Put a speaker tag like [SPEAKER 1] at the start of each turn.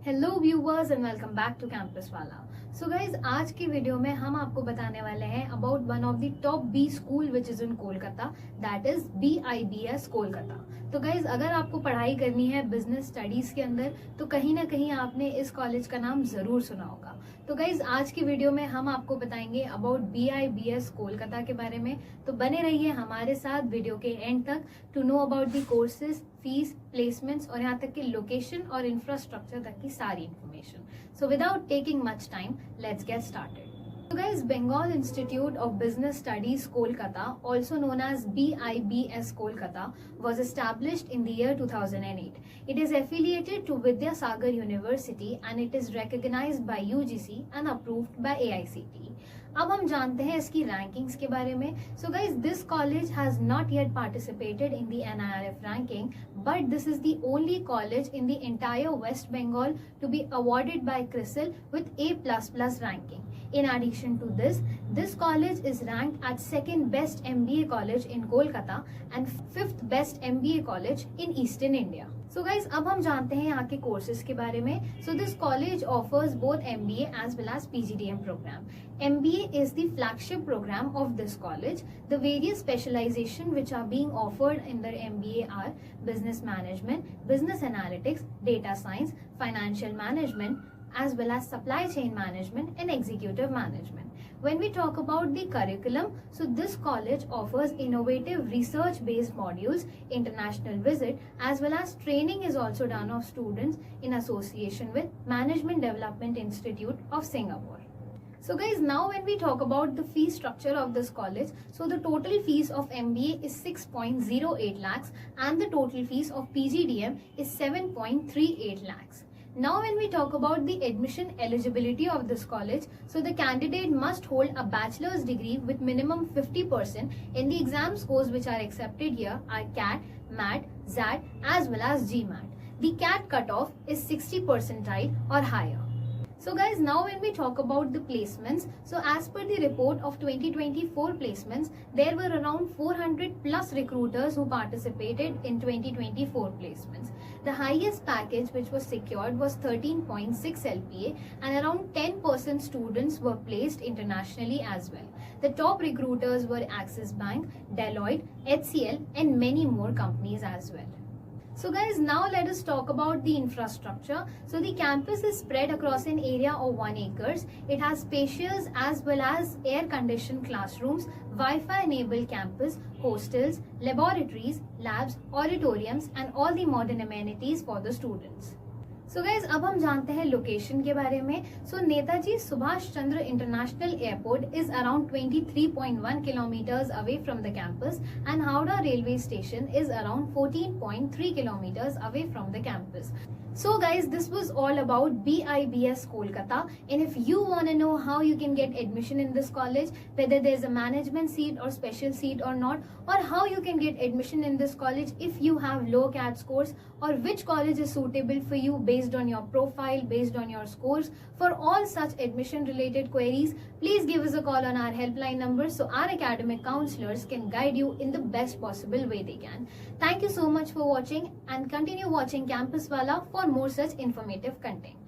[SPEAKER 1] Hello viewers and welcome back to campus वाला। So guys, आज की वीडियो में हम आपको बताने वाले हैं about one of the top B school which is in Kolkata, that is BIBS Kolkata. तो गाइज, अगर आपको पढ़ाई करनी है बिजनेस स्टडीज के अंदर तो कहीं ना कहीं आपने इस कॉलेज का नाम जरूर सुना होगा। तो गाइज, आज की वीडियो में हम आपको बताएंगे अबाउट BIBS कोलकाता के बारे में। तो बने रहिए हमारे साथ वीडियो के एंड तक to know about the courses, fees, placements और यहाँ तक कि लोकेशन और इंफ्रास्ट्रक्चर तक की सारी information. So without taking much time, let's get started. So guys, Bengal Institute of Business Studies Kolkata, also known as BIBS Kolkata, was established in the year 2008. It is affiliated to Vidyasagar University and it is recognized by UGC and approved by AICTE. अब हम जानते हैं इसकी rankings के बारे में। So guys, this college has not yet participated in the NIRF ranking, but this is the only college in the entire West Bengal to be awarded by CRISIL with A++ ranking. In addition to this, this college is ranked at second best MBA college in Kolkata and fifth best MBA college in Eastern India. So guys, अब हम जानते हैं यहाँ के courses के बारे में। So this college offers both MBA as well as PGDM program. MBA is the flagship program of this college. The various specialization which are being offered in the MBA are business management, business analytics, data science, financial management, as well as supply chain management and executive management. When we talk about the curriculum, so this college offers innovative research-based modules, international visit, as well as training is also done of students in association with Management Development Institute of Singapore. So guys, now when we talk about the fee structure of this college, so the total fees of MBA is 6.08 lakhs and the total fees of PGDM is 7.38 lakhs. Now when we talk about the admission eligibility of this college, so the candidate must hold a bachelor's degree with minimum 50% in the exam scores which are accepted here are CAT, MAT, XAT as well as GMAT. The CAT cutoff is 60 percentile or higher. So guys, now when we talk about the placements, so as per the report of 2024 placements, there were around 400 plus recruiters who participated in 2024 placements. The highest package which was secured was 13.6 LPA and around 10% students were placed internationally as well. The top recruiters were Axis Bank, Deloitte, HCL and many more companies as well. So guys, now let us talk about the infrastructure. So the campus is spread across an area of 1 acres. It has spacious as well as air-conditioned classrooms, Wi-Fi enabled campus, hostels, laboratories, labs, auditoriums and all the modern amenities for the students. So guys, अब हम जानते हैं location के बारे में। So Netaji Subhash Chandra international airport is around 23.1 kilometres away from the campus and Howrah railway station is around 14.3 kilometres away from the campus. So guys, this was all about BIBS Kolkata, and if you want to know how you can get admission in this college, whether there's a management seat or special seat or not, or how you can get admission in this college if you have low CAT scores, or which college is suitable for you based on your profile, based on your scores, for all such admission related queries, please give us a call on our helpline number so our academic counselors can guide you in the best possible way they can. Thank you so much for watching and continue watching Campus Wala for more such informative content.